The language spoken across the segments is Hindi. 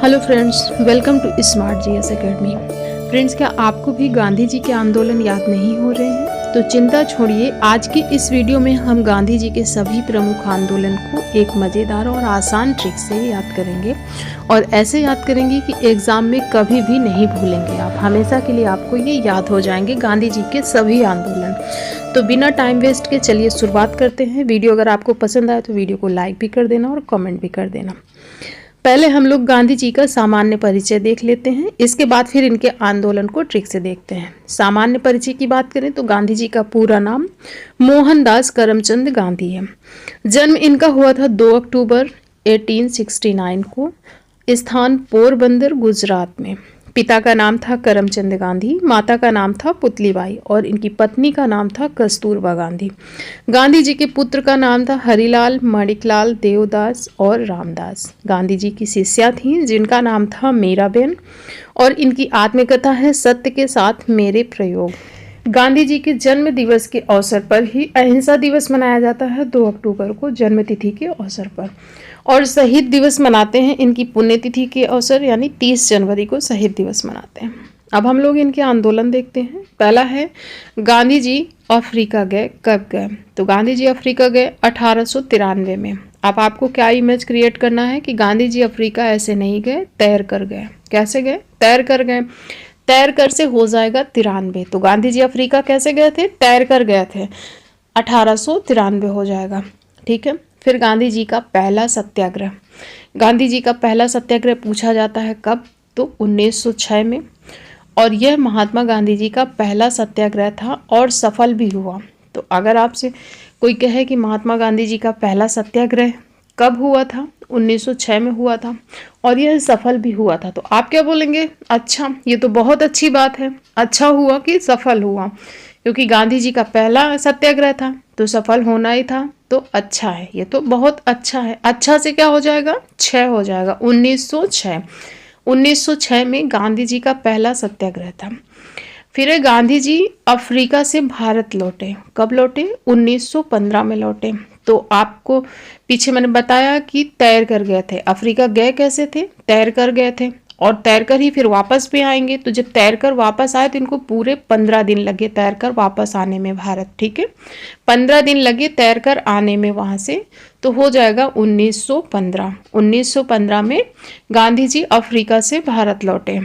Hello friends, welcome to Smart GS Academy. Friends, क्या आपको भी गांधी जी के आंदोलन याद नहीं हो रहे हैं? तो चिंता छोड़िए, आज की इस वीडियो में हम गांधी जी के सभी प्रमुख आंदोलन को एक मज़ेदार और आसान ट्रिक से याद करेंगे और ऐसे याद करेंगे कि एग्ज़ाम में कभी भी नहीं भूलेंगे आप। हमेशा के लिए आपको ये याद हो जाएंगे गांधी जी के सभी आंदोलन। तो बिना टाइम वेस्ट के चलिए शुरुआत करते हैं। वीडियो अगर आपको पसंद आए तो वीडियो को लाइक भी कर देना और कमेंट भी कर देना। पहले हम लोग गांधी जी का सामान्य परिचय देख लेते हैं, इसके बाद फिर इनके आंदोलन को ट्रिक से देखते हैं। सामान्य परिचय की बात करें तो गांधी जी का पूरा नाम मोहनदास करमचंद गांधी है। जन्म इनका हुआ था 2 अक्टूबर 1869 को, स्थान पोरबंदर गुजरात में। पिता का नाम था करमचंद गांधी, माता का नाम था पुतलीबाई और इनकी पत्नी का नाम था कस्तूरबा गांधी। गांधी जी के पुत्र का नाम था हरिलाल, माणिकलाल, देवदास और रामदास। गांधी जी की शिष्या थीं जिनका नाम था मीराबेन और इनकी आत्मकथा है सत्य के साथ मेरे प्रयोग। गांधी जी के जन्म दिवस के अवसर पर ही अहिंसा दिवस मनाया जाता है 2 अक्टूबर को, जन्मतिथि के अवसर पर। और शहीद दिवस मनाते हैं इनकी पुण्यतिथि के अवसर, यानी 30 जनवरी को शहीद दिवस मनाते हैं। अब हम लोग इनके आंदोलन देखते हैं। पहला है गांधी जी अफ्रीका गए, कब गए? तो गांधी जी अफ्रीका गए 1893 में। अब आपको क्या इमेज क्रिएट करना है कि गांधी जी अफ्रीका ऐसे नहीं गए, तैर कर गए। कैसे गए? तैर कर गए। तैर कर से हो जाएगा 93। तो गांधी जी अफ्रीका कैसे गए थे? तैर कर गए थे। 1893 हो जाएगा। ठीक है। फिर गांधी जी का पहला सत्याग्रह। गांधी जी का पहला सत्याग्रह पूछा जाता है कब? तो 1906 में। और यह महात्मा गांधी जी का पहला सत्याग्रह था और सफल भी हुआ। तो अगर आपसे कोई कहे कि महात्मा गांधी जी का पहला सत्याग्रह कब हुआ था? 1906 में हुआ था और यह सफल भी हुआ था, तो आप क्या बोलेंगे? अच्छा, ये तो बहुत अच्छी बात है। अच्छा हुआ कि सफल हुआ? क्योंकि गांधी जी का पहला सत्याग्रह था तो सफल होना ही था, तो अच्छा है, ये तो बहुत अच्छा है। अच्छा से क्या हो जाएगा? 6 हो जाएगा। 1906। 1906 में गांधी जी का पहला सत्याग्रह था। फिर गांधी जी अफ्रीका से भारत लौटे। कब लौटे? 1915 में लौटे। तो आपको पीछे मैंने बताया कि तैर कर गए थे। अफ्रीका गए कैसे थे? तैर कर गए थे और तैर कर ही फिर वापस भी आएंगे। तो जब तैर कर वापस आए तो इनको पूरे 15 दिन लगे तैर कर वापस आने में भारत। ठीक है, 15 दिन लगे तैर कर आने में वहां से, तो हो जाएगा 1915। 1915 में गांधी जी अफ्रीका से भारत लौटे।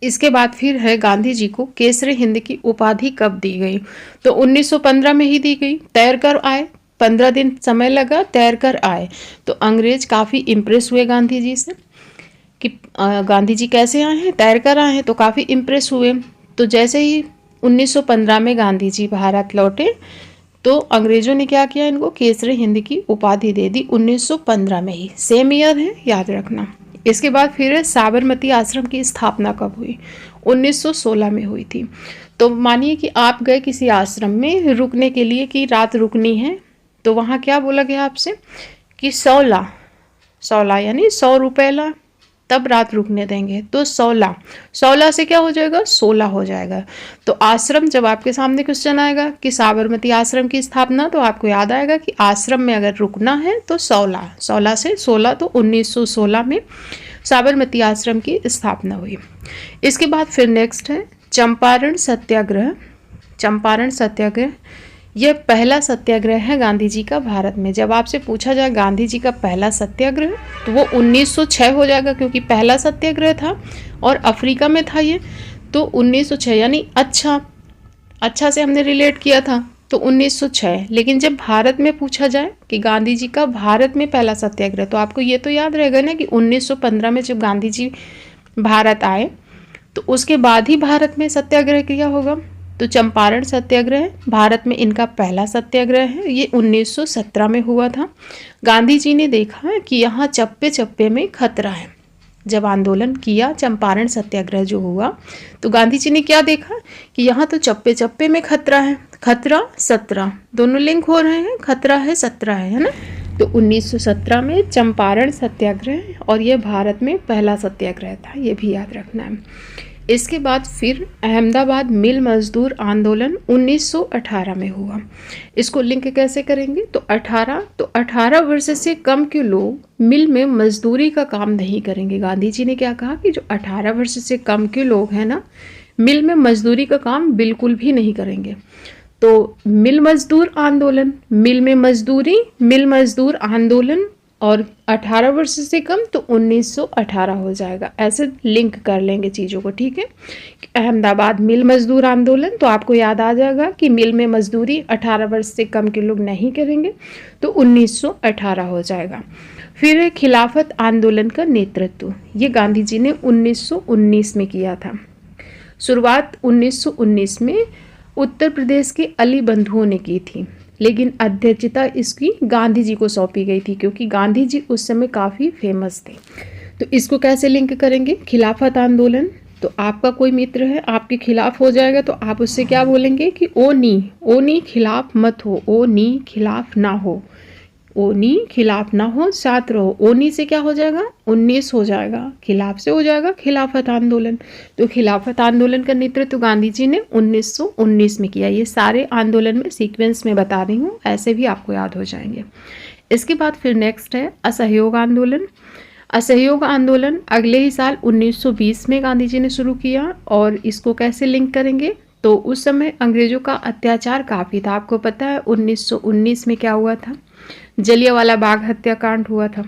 इसके बाद फिर है गांधी जी को केसरी हिंद की उपाधि कब दी गई? तो 1915 में ही दी गई। तैर कर आए, 15 दिन समय लगा, तैर कर आए। तो अंग्रेज काफ़ी इम्प्रेस हुए गांधी जी से कि गांधी जी कैसे आए हैं, तैर कर आए हैं, तो काफ़ी इम्प्रेस हुए। तो जैसे ही 1915 में गांधी जी भारत लौटे तो अंग्रेजों ने क्या किया? इनको केसरी हिंद की उपाधि दे दी 1915 में ही। सेम ईयर है, याद रखना। इसके बाद फिर साबरमती आश्रम की स्थापना कब हुई? 1916 में हुई थी। तो मानिए कि आप गए किसी आश्रम में रुकने के लिए कि रात रुकनी है, तो वहाँ क्या बोला गया आपसे कि 16 यानी 100 रुपये ला, तब रात रुकने देंगे। तो 16 से क्या हो जाएगा? 16 हो जाएगा। तो आश्रम, जब आपके सामने क्वेश्चन आएगा कि साबरमती आश्रम की स्थापना, तो आपको याद आएगा कि आश्रम में अगर रुकना है तो 16 से 16, तो 1916 में साबरमती आश्रम की स्थापना हुई। इसके बाद फिर नेक्स्ट है चंपारण सत्याग्रह। चंपारण सत्याग्रह यह पहला सत्याग्रह है गांधी जी का भारत में। जब आपसे पूछा जाए गांधी जी का पहला सत्याग्रह तो वो 1906 हो जाएगा, क्योंकि पहला सत्याग्रह था और अफ्रीका में था ये, तो 1906 यानी अच्छा से हमने रिलेट किया था, तो 1906। लेकिन जब भारत में पूछा जाए कि गांधी जी का भारत में पहला सत्याग्रह, तो आपको ये तो याद रहेगा ना कि 1915 में जब गांधी जी भारत आए तो उसके बाद ही भारत में सत्याग्रह किया होगा। तो चंपारण सत्याग्रह भारत में इनका पहला सत्याग्रह है। ये 1917 में हुआ था। गांधी जी ने देखा कि यहाँ चप्पे चप्पे में खतरा है। जब आंदोलन किया, चंपारण सत्याग्रह जो हुआ, तो गांधी जी ने क्या देखा कि यहाँ तो चप्पे चप्पे में खतरा है। खतरा 17 दोनों लिंक हो रहे हैं, खतरा है 17 है ना। तो 1917 में चंपारण सत्याग्रह, और यह भारत में पहला सत्याग्रह था, ये भी याद रखना है। इसके बाद फिर अहमदाबाद मिल मजदूर आंदोलन 1918 में हुआ। इसको लिंक कैसे करेंगे? तो 18 वर्ष से कम के लोग मिल में मजदूरी का काम नहीं करेंगे। गांधी जी ने क्या कहा कि जो 18 वर्ष से कम के लोग हैं ना, मिल में मजदूरी का काम बिल्कुल भी नहीं करेंगे। तो मिल मजदूर आंदोलन, मिल में मजदूरी, मिल मजदूर आंदोलन और 18 वर्ष से कम तो 1918 हो जाएगा। ऐसे लिंक कर लेंगे चीज़ों को, ठीक है। अहमदाबाद मिल मजदूर आंदोलन, तो आपको याद आ जाएगा कि मिल में मजदूरी 18 वर्ष से कम के लोग नहीं करेंगे, तो 1918 हो जाएगा। फिर है खिलाफत आंदोलन का नेतृत्व, ये गांधी जी ने 1919 में किया था। शुरुआत 1919 में उत्तर प्रदेश के अली बंधुओं ने की थी, लेकिन अध्यक्षता इसकी गांधी जी को सौंपी गई थी, क्योंकि गांधी जी उस समय काफ़ी फेमस थे। तो इसको कैसे लिंक करेंगे? खिलाफत आंदोलन, तो आपका कोई मित्र है आपके खिलाफ हो जाएगा, तो आप उससे क्या बोलेंगे कि ओ नी खिलाफ मत हो, ओ नी खिलाफ ना हो, ओ नी खिलाफ ना हो, साथ रहो। ओ नी से क्या हो जाएगा? 19 हो जाएगा, खिलाफ से हो जाएगा खिलाफत आंदोलन। तो खिलाफत आंदोलन का नेतृत्व गांधी जी ने 1919 में किया। ये सारे आंदोलन में सीक्वेंस में बता रही हूँ, ऐसे भी आपको याद हो जाएंगे। इसके बाद फिर नेक्स्ट है असहयोग आंदोलन। असहयोग आंदोलन अगले ही साल 1920 में गांधी जी ने शुरू किया, और इसको कैसे लिंक करेंगे? तो उस समय अंग्रेजों का अत्याचार काफ़ी था। आपको पता है 1919 में क्या हुआ था? जलियांवाला बाग हत्याकांड हुआ था,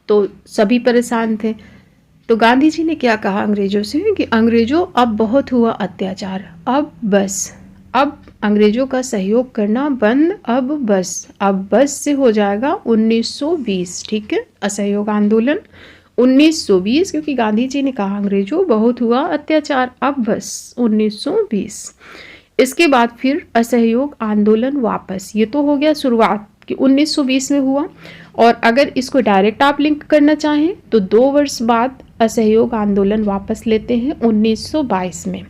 तो सभी परेशान थे। तो गांधी जी ने क्या कहा अंग्रेजों से कि अंग्रेजों अब बहुत हुआ अत्याचार, अब बस, अब अंग्रेजों का सहयोग करना बंद, अब बस से हो जाएगा 1920, ठीक है। असहयोग आंदोलन 1920, क्योंकि गांधी जी ने कहा अंग्रेजों बहुत हुआ अत्याचार, अब बस 1920। इसके बाद फिर असहयोग आंदोलन वापस, ये तो हो गया शुरुआत कि 1920 में हुआ, और अगर इसको डायरेक्ट आप लिंक करना चाहें तो 2 वर्ष बाद असहयोग आंदोलन वापस लेते हैं 1922 में।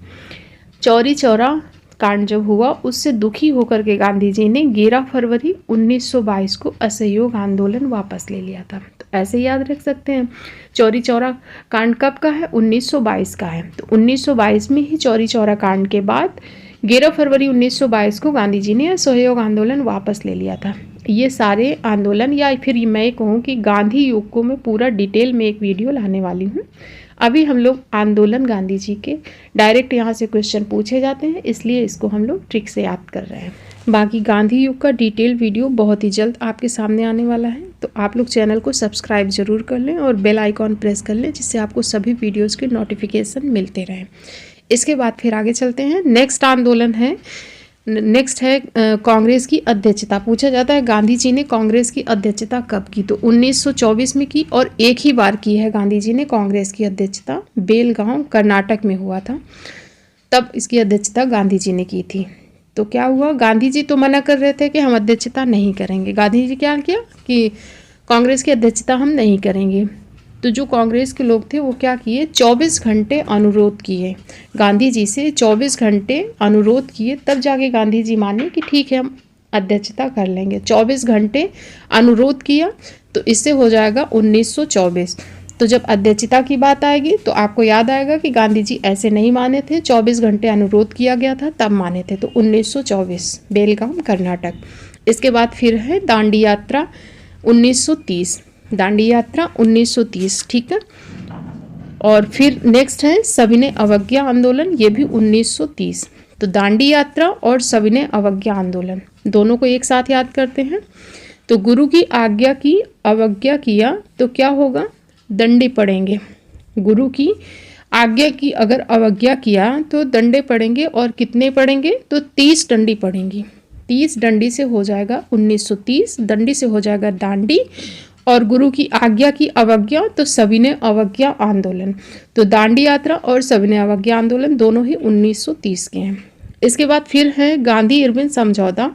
चौरी चौरा कांड जब हुआ, उससे दुखी होकर के गांधी जी ने 11 फरवरी 1922 को असहयोग आंदोलन वापस ले लिया था। तो ऐसे याद रख सकते हैं। चौरी चौरा कांड कब का है? 1922 का है। तो 1922 में ही चौरी चौरा कांड के बाद 11 फरवरी 1922 को गांधी जी ने असहयोग आंदोलन वापस ले लिया था। ये सारे आंदोलन, या फिर मैं कहूँ कि गांधी युग को मैं पूरा डिटेल में एक वीडियो लाने वाली हूँ। अभी हम लोग आंदोलन गांधी जी के डायरेक्ट यहाँ से क्वेश्चन पूछे जाते हैं, इसलिए इसको हम लोग ट्रिक से याद कर रहे हैं। बाकी गांधी युग का डिटेल वीडियो बहुत ही जल्द आपके सामने आने वाला है, तो आप लोग चैनल को सब्सक्राइब जरूर कर लें और बेल आइकॉन प्रेस कर लें, जिससे आपको सभी वीडियोज़ के नोटिफिकेशन मिलते रहें। इसके बाद फिर आगे चलते हैं। नेक्स्ट आंदोलन है, नेक्स्ट है कांग्रेस की अध्यक्षता। पूछा जाता है गांधी जी ने कांग्रेस की अध्यक्षता कब की? तो 1924 में की, और एक ही बार की है गांधी जी ने कांग्रेस की अध्यक्षता, बेलगांव कर्नाटक में हुआ था, तब इसकी अध्यक्षता गांधी जी ने की थी। तो क्या हुआ? गांधी जी तो मना कर रहे थे कि हम अध्यक्षता नहीं करेंगे। गांधी जी क्या किया कि कांग्रेस की अध्यक्षता हम नहीं करेंगे। तो जो कांग्रेस के लोग थे वो क्या किए? 24 घंटे अनुरोध किए गांधी जी से, 24 घंटे अनुरोध किए, तब जाके गांधी जी माने कि ठीक है हम अध्यक्षता कर लेंगे। 24 घंटे अनुरोध किया, तो इससे हो जाएगा 1924। तो जब अध्यक्षता की बात आएगी तो आपको याद आएगा कि गांधी जी ऐसे नहीं माने थे, 24 घंटे अनुरोध किया गया था तब माने थे। तो 1924, बेलगाम कर्नाटक। इसके बाद फिर है दांडी यात्रा 1930, दांडी यात्रा 1930, ठीक है। और फिर नेक्स्ट है सविनय अवज्ञा आंदोलन, ये भी 1930। तो दांडी यात्रा और सविनय अवज्ञा आंदोलन दोनों को एक साथ याद करते हैं। तो गुरु की आज्ञा की अवज्ञा किया तो क्या होगा? दंडे पड़ेंगे। गुरु की आज्ञा की अगर अवज्ञा किया तो दंडे पड़ेंगे, और कितने पड़ेंगे? तो 30 डंडी पड़ेंगी। 30 डंडी से हो जाएगा 1930, डंडी से हो जाएगा दांडी, और गुरु की आज्ञा की अवज्ञा तो सविनय अवज्ञा आंदोलन। तो दांडी यात्रा और सविनय अवज्ञा आंदोलन दोनों ही 1930 के हैं। इसके बाद फिर है गांधी इरविन समझौता,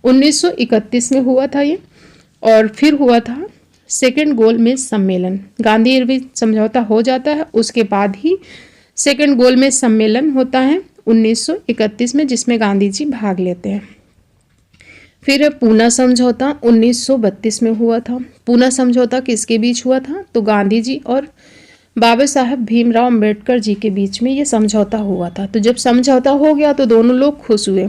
1931 में हुआ था ये, और फिर हुआ था सेकंड गोलमेज सम्मेलन। गांधी इरविन समझौता हो जाता है, उसके बाद ही सेकंड गोलमेज सम्मेलन होता है 1931 में, जिसमें गांधी जी भाग लेते हैं। फिर है पूना समझौता, 1932 में हुआ था। पूना समझौता किसके बीच हुआ था? तो गांधी जी और बाबा साहब भीमराव अंबेडकर जी के बीच में ये समझौता हुआ था। तो जब समझौता हो गया तो दोनों लोग खुश हुए,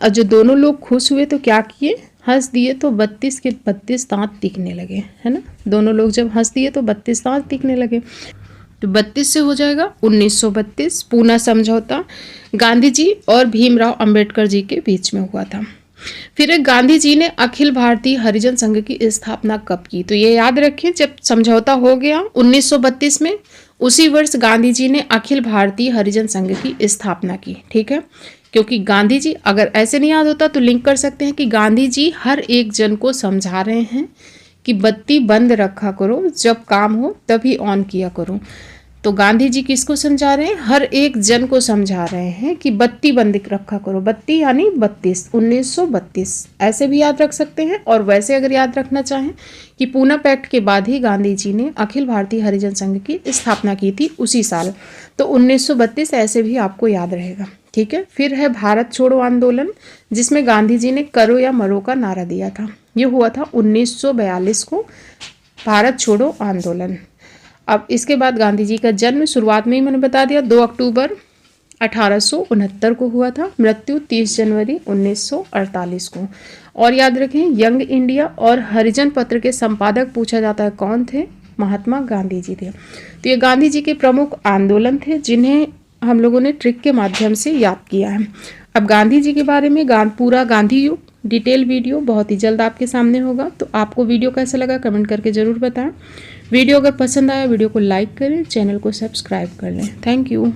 और जो दोनों लोग खुश हुए तो क्या किए, हंस दिए तो 32 के 32 दांत दिखने लगे, है ना। दोनों लोग जब हंस दिए तो 32 दांत दिखने लगे। तो 32 से हो जाएगा 1932। पूना समझौता गांधी जी और भीमराव अंबेडकर जी के बीच में हुआ था। फिर गांधी जी ने अखिल भारतीय हरिजन संघ की स्थापना कब की, तो ये याद रखें, जब समझौता हो गया 1932 में, उसी वर्ष गांधी जी ने अखिल भारतीय हरिजन संघ की स्थापना की। ठीक है, क्योंकि गांधी जी, अगर ऐसे नहीं याद होता तो लिंक कर सकते हैं कि गांधी जी हर एक जन को समझा रहे हैं कि बत्ती बंद रखा करो, जब काम हो तभी ऑन किया करो। तो गांधी जी किसको समझा रहे हैं, हर एक जन को समझा रहे हैं कि बत्ती बंद रखा करो। बत्ती यानी 32, 1932 ऐसे भी याद रख सकते हैं। और वैसे अगर याद रखना चाहें कि पूना पैक्ट के बाद ही गांधी जी ने अखिल भारतीय हरिजन संघ की स्थापना की थी उसी साल, तो 1932 ऐसे भी आपको याद रहेगा। ठीक है, फिर है भारत छोड़ो आंदोलन, जिसमें गांधी जी ने करो या मरो का नारा दिया था। ये हुआ था 1942 को, भारत छोड़ो आंदोलन। अब इसके बाद गांधी जी का जन्म शुरुआत में ही मैंने बता दिया 2 अक्टूबर 1869 को हुआ था, मृत्यु 30 जनवरी 1948 को। और याद रखें, यंग इंडिया और हरिजन पत्र के संपादक पूछा जाता है कौन थे, महात्मा गांधी जी थे। तो ये गांधी जी के प्रमुख आंदोलन थे जिन्हें हम लोगों ने ट्रिक के माध्यम से याद किया है। अब गांधी जी के बारे में पूरा गांधी युग डिटेल वीडियो बहुत ही जल्द आपके सामने होगा। तो आपको वीडियो कैसा लगा कमेंट करके ज़रूर बताएं। वीडियो अगर पसंद आया वीडियो को लाइक करें, चैनल को सब्सक्राइब कर लें। Thank you.